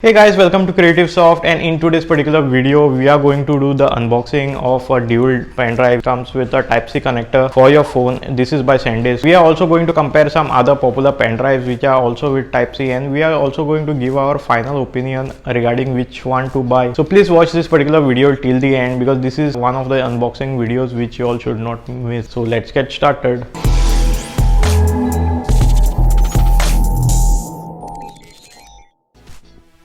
Hey guys, welcome to Creative Soft, and in today's particular video we are going to do the unboxing of a dual pen drive. Comes with a Type-C connector for your phone. This is by SanDisk. We are also going to compare some other popular pen drives which are also with Type-C, and we are also going to give our final opinion regarding which one to buy. So please watch this particular video till the end because this is one of the unboxing videos which you all should not miss. So let's get started.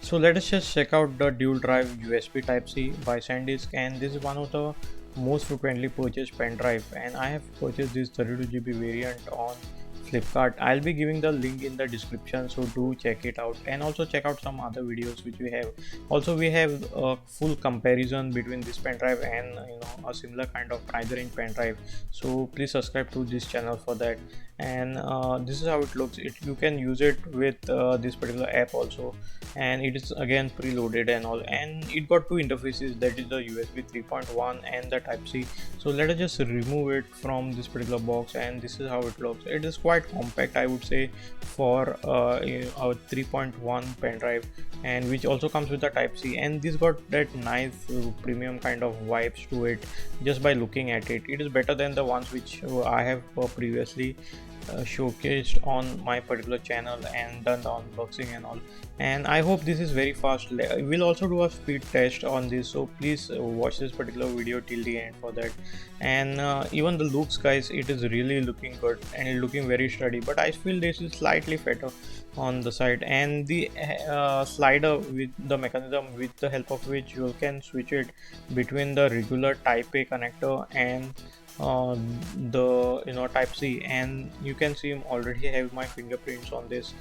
So let us just check out the dual drive USB Type-C by SanDisk, and this is one of the most frequently purchased pen drive, and I have purchased this 32GB variant on Flipkart. I'll be giving the link in the description, so do check it out, and also check out some other videos which we have. Also we have a full comparison between this pen drive and a similar kind of price range pen drive, so please subscribe to this channel for that. And this is how it looks. You can use it with this particular app also, and it is again preloaded and all, and it got two interfaces, that is the USB 3.1 and the Type-C. So let us just remove it from this particular box, and this is how it looks. It is quite compact, I would say, for a 3.1 pen drive, and which also comes with the Type-C, and this got that nice premium kind of vibes to it. Just by looking at it, it is better than the ones which I have previously showcased on my particular channel and done the unboxing and all. And I hope this is very fast. We'll also do a speed test on this, so please watch this particular video till the end for that. And even the looks, guys, it is really looking good and looking very sturdy, but I feel this is slightly fatter on the side, and the slider with the mechanism with the help of which you can switch it between the regular Type-A connector and the Type-C. And you can see I already have my fingerprints on this.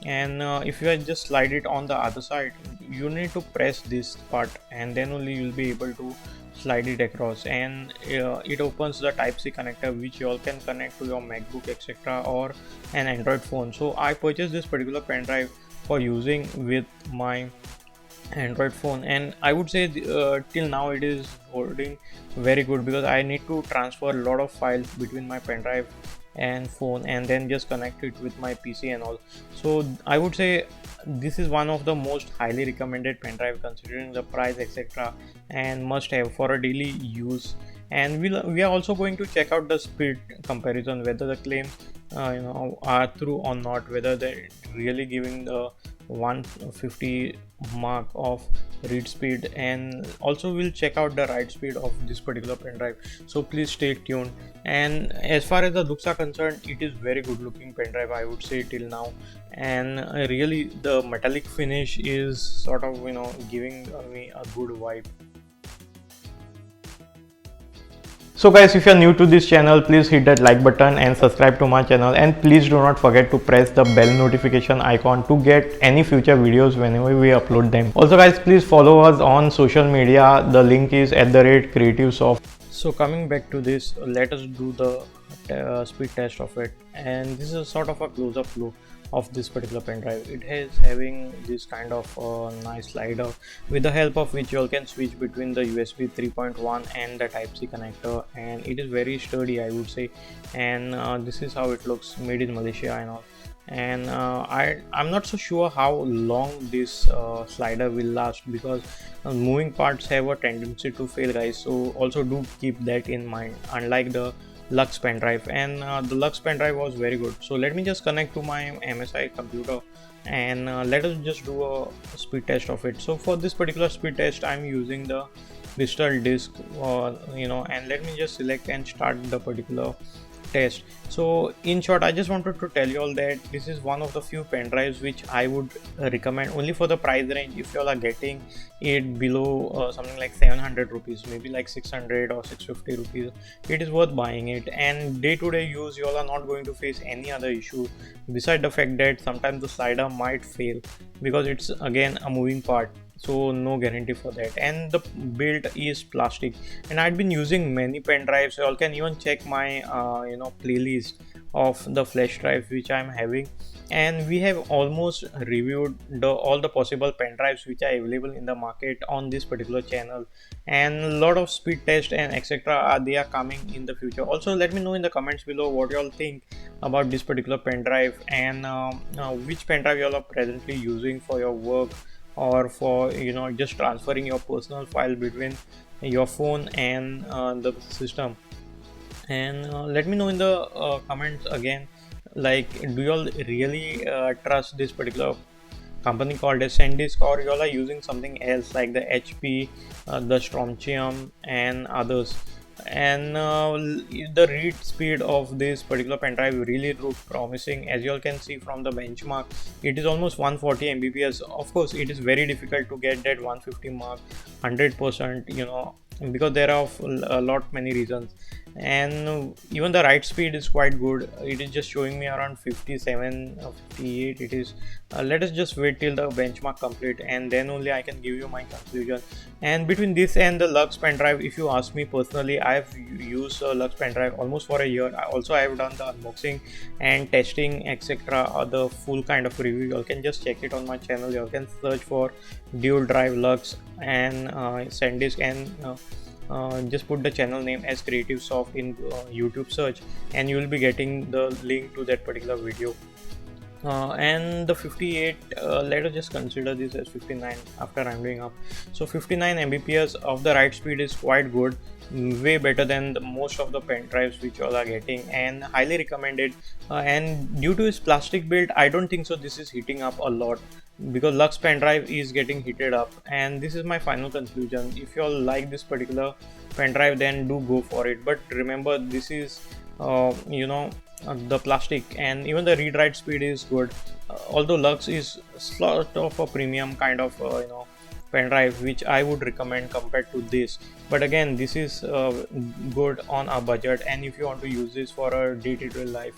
And if you just slide it on the other side, you need to press this part, and then only you'll be able to slide it across, and it opens the Type-C connector which you all can connect to your MacBook, etc., or an Android phone. So I purchased this particular pen drive for using with my Android phone, and I would say till now it is holding very good, because I need to transfer a lot of files between my pen drive and phone and then just connect it with my PC and all. So I would say this is one of the most highly recommended pen drive considering the price, etc., and must have for a daily use. And we are also going to check out the speed comparison, whether the claims are true or not, whether they're really giving the 150 mark of read speed, and also we'll check out the write speed of this particular pen drive. So please stay tuned. And as far as the looks are concerned, it is very good looking pen drive, I would say, till now. And really the metallic finish is sort of giving me a good vibe. So guys, if you are new to this channel, please hit that like button and subscribe to my channel, and please do not forget to press the bell notification icon to get any future videos whenever we upload them. Also guys, please follow us on social media. The link is @CreativeSoft. So coming back to this, let us do the speed test of it, and this is sort of a close-up look of this particular pen drive. It is having this kind of nice slider with the help of which you all can switch between the USB 3.1 and the Type-C connector, and it is very sturdy, I would say. And this is how it looks, made in Malaysia and all. And I'm not so sure how long this slider will last, because moving parts have a tendency to fail, guys, so also do keep that in mind, unlike the Lux pen drive. And the Lux pen drive was very good. So let me just connect to my MSI computer, and let us just do a speed test of it. So for this particular speed test, I'm using the Crystal Disk, and let me just select and start the particular test. So in short, I just wanted to tell you all that this is one of the few pen drives which I would recommend only for the price range. If you all are getting it below something like 700 rupees, maybe like 600 or 650 rupees, it is worth buying it. And day-to-day use, you all are not going to face any other issue beside the fact that sometimes the slider might fail, because it's again a moving part, so no guarantee for that. And the build is plastic, and I've been using many pen drives. You all can even check my playlist of the flash drives which I'm having, and we have almost reviewed all the possible pen drives which are available in the market on this particular channel, and a lot of speed tests and etc. They are coming in the future. Also let me know in the comments below what you all think about this particular pen drive, and which pen drive you all are presently using for your work or for just transferring your personal file between your phone and the system. And let me know in the comments again, like, do you all really trust this particular company called as SanDisk, or you all are using something else like the HP, the Strontium and others. And the read speed of this particular pen drive really look promising. As you all can see from the benchmark, it is almost 140 Mbps. Of course, it is very difficult to get that 150 mark 100%, because there are a lot many reasons. And even the write speed is quite good. It is just showing me around 57 or 58 it is. Let us just wait till the benchmark complete, and then only I can give you my conclusion. And between this and the Lux pen drive, if you ask me personally, I have used Lux pen drive almost for a year. I have done the unboxing and testing, etc., or the full kind of review. You all can just check it on my channel. You all can search for dual drive Lux and SanDisk, and just put the channel name as Creative Soft in YouTube search, and you will be getting the link to that particular video. And the 58, let us just consider this as 59 after rounding up. So 59 Mbps of the write speed is quite good, way better than most of the pen drives which you all are getting, and highly recommended. And due to its plastic build, I don't think so this is heating up a lot, because Lux pen drive is getting heated up. And this is my final conclusion. If you all like this particular pen drive, then do go for it, but remember, this is the plastic, and even the read write speed is good. Although Lux is sort of a premium kind of pen drive which I would recommend compared to this, but again, this is good on a budget, and if you want to use this for a day-to-day life.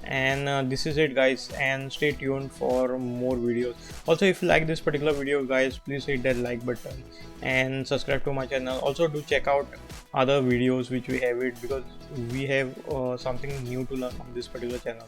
And this is it, guys, and stay tuned for more videos. Also, if you like this particular video, guys, please hit that like button and subscribe to my channel. Also, do check out other videos which we have it, because we have something new to learn on this particular channel.